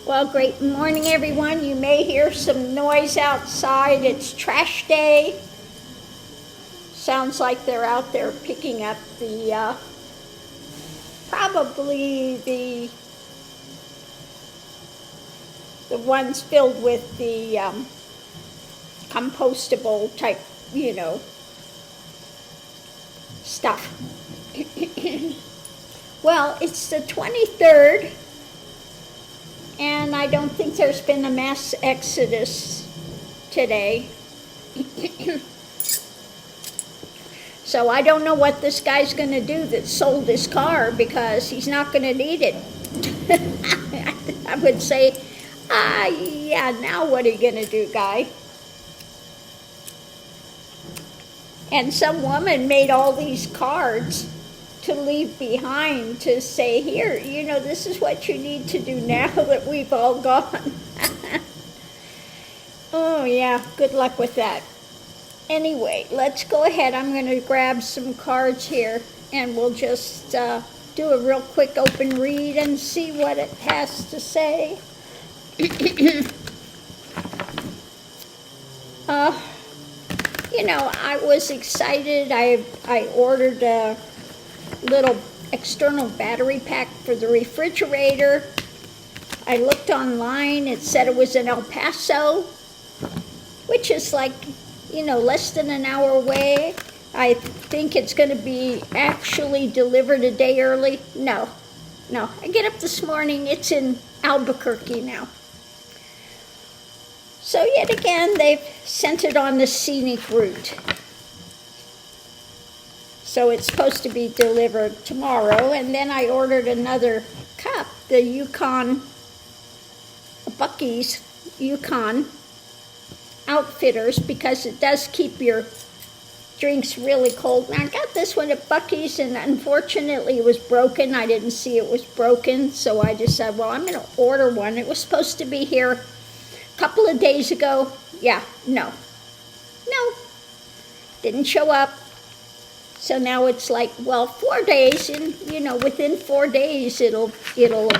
Well, great morning, everyone. You may hear some noise outside. It's trash day. Sounds like they're out there picking up the, probably the ones filled with the compostable type, stuff. Well, it's the 23rd. And I don't think there's been a mass exodus today. So I don't know what this guy's going to do that sold his car, because he's not going to need it. I would say, yeah, now what are you going to do, guy? And some woman made all these cards to leave behind to say, here, this is what you need to do now that we've all gone. Oh, yeah, good luck with that. Anyway, let's go ahead. I'm going to grab some cards here, and we'll just do a real quick open read and see what it has to say. I was excited. I ordered a little external battery pack for the refrigerator. I looked online. It said it was in El Paso, which is like, less than an hour away. I think it's going to be actually delivered a day early. No. I get up this morning, it's in Albuquerque now. So yet again, they've sent it on the scenic route. So it's supposed to be delivered tomorrow. And then I ordered another cup, the Buc-ee's Yukon Outfitters, because it does keep your drinks really cold. And I got this one at Buc-ee's, and unfortunately it was broken. I didn't see it was broken, so I decided, well, I'm going to order one. It was supposed to be here a couple of days ago. Yeah, no, didn't show up. So now it's like, well, 4 days, and within 4 days it'll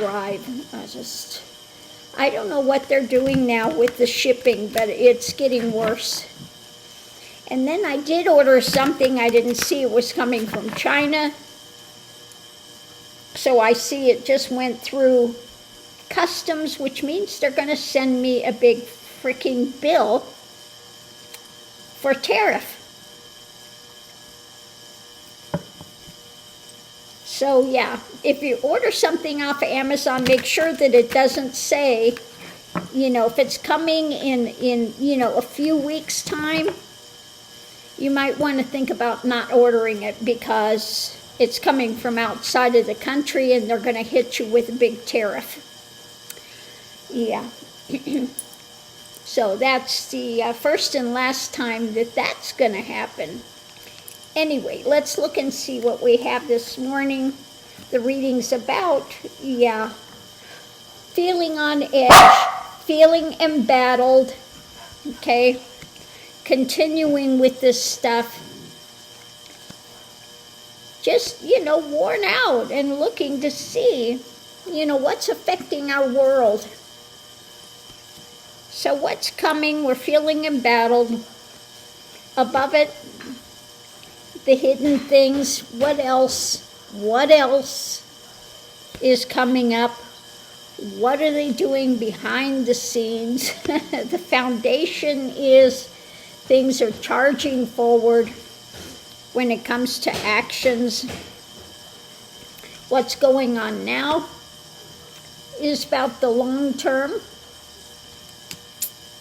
arrive. I don't know what they're doing now with the shipping, but it's getting worse. And then I did order something. I didn't see it was coming from China. So I see it just went through customs, which means they're going to send me a big freaking bill for tariff. So yeah, if you order something off of Amazon, make sure that it doesn't say, if it's coming in a few weeks' time, you might want to think about not ordering it, because it's coming from outside of the country and they're going to hit you with a big tariff. Yeah. So that's the first and last time that's going to happen. Anyway, let's look and see what we have this morning. The reading's about, feeling on edge, feeling embattled, okay? Continuing with this stuff. Just, worn out and looking to see, what's affecting our world. So what's coming? We're feeling embattled. Above it, the hidden things. What else is coming up? What are they doing behind the scenes? The foundation is things are charging forward when it comes to actions. What's going on now is about the long term.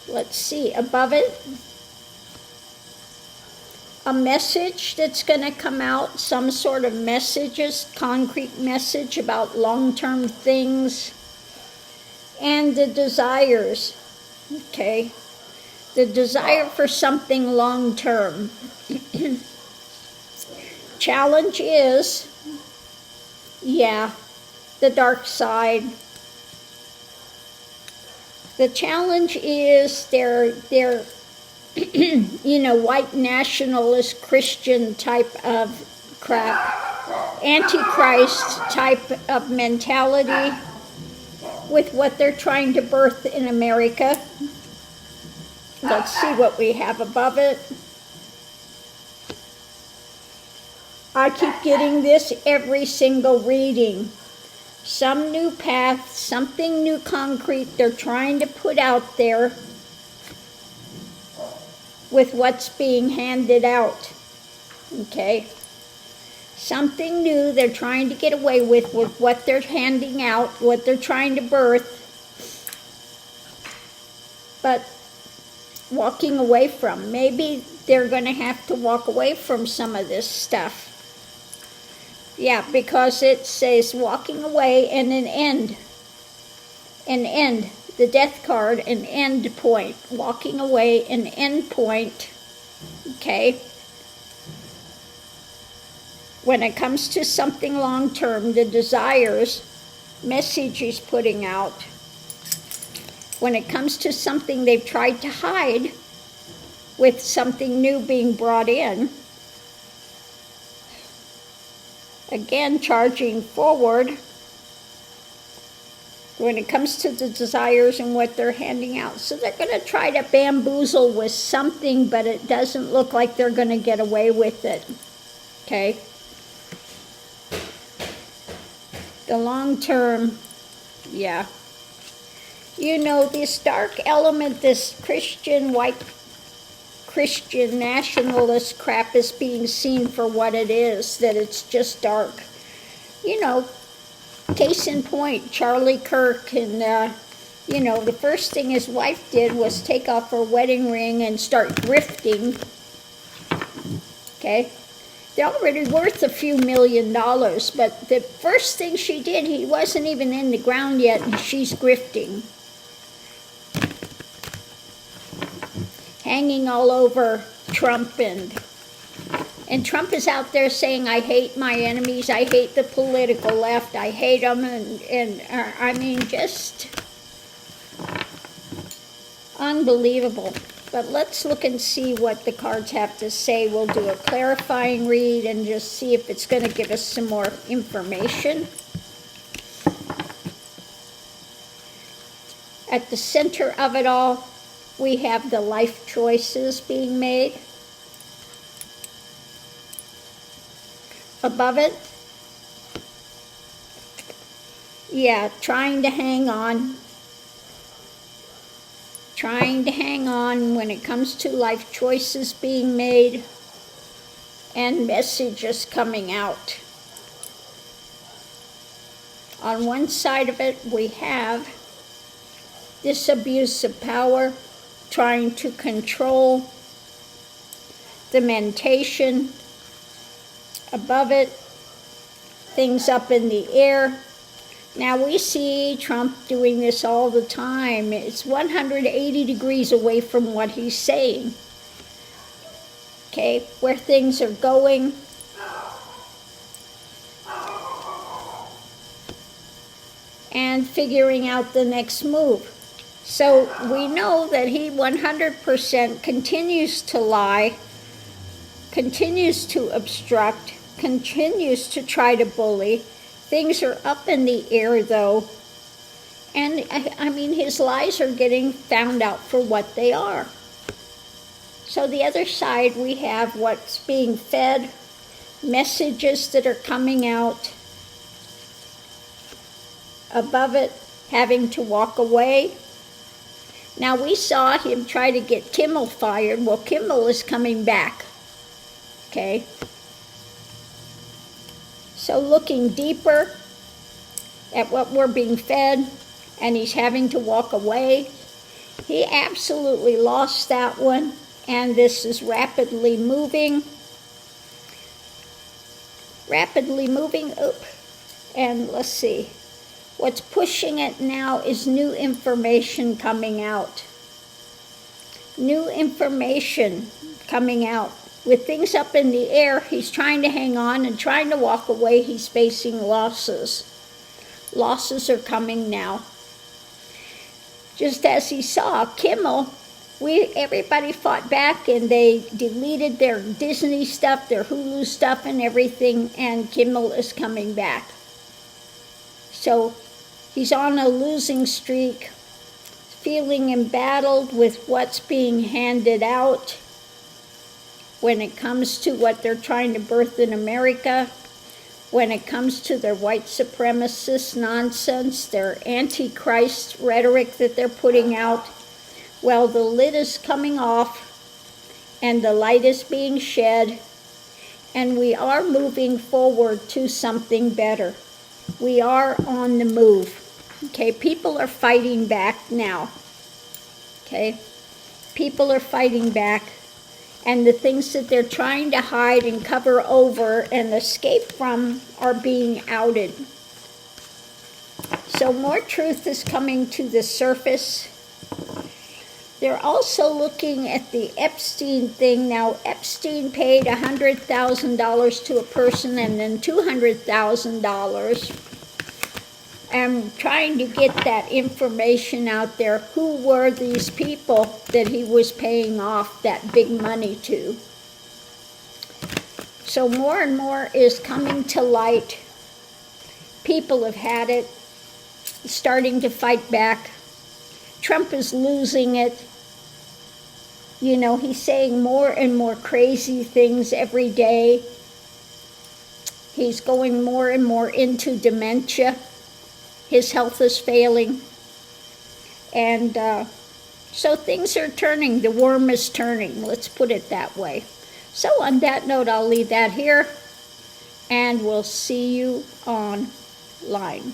Let's see, above it, a message that's going to come out, some sort of messages, concrete message about long-term things, and the desires, okay? The desire for something long-term. Challenge is, the dark side. The challenge is they're white nationalist Christian type of crap, Antichrist type of mentality, with what they're trying to birth in America. Let's see what we have above it. I keep getting this every single reading. Some new path, something new concrete they're trying to put out there with what's being handed out. Okay? Something new they're trying to get away with what they're handing out, what they're trying to birth, but walking away from. Maybe they're going to have to walk away from some of this stuff. Yeah, because it says walking away and an end. An end. The death card, an end point. Walking away, an end point. Okay? When it comes to something long-term, the desires, message he's putting out. When it comes to something they've tried to hide, with something new being brought in, again, charging forward. When it comes to the desires and what they're handing out. So they're going to try to bamboozle with something, but it doesn't look like they're going to get away with it. Okay? The long term, yeah. You know, this dark element, this Christian, white Christian nationalist crap is being seen for what it is, that it's just dark. You know, case in point, Charlie Kirk, and, you know, the first thing his wife did was take off her wedding ring and start grifting. Okay? They're already worth a few $1 million, but the first thing she did, he wasn't even in the ground yet, and she's grifting. Hanging all over Trump, and Trump is out there saying, I hate my enemies, I hate the political left, I hate them, and I mean, just unbelievable. But let's look and see what the cards have to say. We'll do a clarifying read and just see if it's going to give us some more information. At the center of it all, we have the life choices being made. Above it, yeah, trying to hang on. Trying to hang on when it comes to life choices being made and messages coming out. On one side of it, we have this abuse of power, trying to control the mentation. Above it, things up in the air. Now we see Trump doing this all the time. It's 180 degrees away from what he's saying. Okay, where things are going. And figuring out the next move. So we know that he 100% continues to lie, continues to obstruct, continues to try to bully. Things are up in the air, though. And, I mean, his lies are getting found out for what they are. So the other side, we have what's being fed, messages that are coming out. Above it, having to walk away. Now, we saw him try to get Kimmel fired. Well, Kimmel is coming back. Okay? So looking deeper at what we're being fed, and he's having to walk away. He absolutely lost that one, and this is rapidly moving. Rapidly moving, and let's see. What's pushing it now is new information coming out. New information coming out. With things up in the air, he's trying to hang on and trying to walk away. He's facing losses. Losses are coming now. Just as he saw Kimmel, everybody fought back and they deleted their Disney stuff, their Hulu stuff and everything, and Kimmel is coming back. So He's on a losing streak, feeling embattled with what's being handed out when it comes to what they're trying to birth in America, when it comes to their white supremacist nonsense, their antichrist rhetoric that they're putting out. Well, the lid is coming off and the light is being shed, and we are moving forward to something better. We are on the move. Okay, people are fighting back now. Okay, people are fighting back, and the things that they're trying to hide and cover over and escape from are being outed. So more truth is coming to the surface. They're also looking at the Epstein thing. Now, Epstein paid $100,000 to a person and then $200,000. And trying to get that information out there. Who were these people that he was paying off that big money to? So more and more is coming to light. People have had it, starting to fight back. Trump is losing it. You know, he's saying more and more crazy things every day. He's going more and more into dementia. His health is failing. And so things are turning. The worm is turning. Let's put it that way. So on that note, I'll leave that here. And we'll see you online.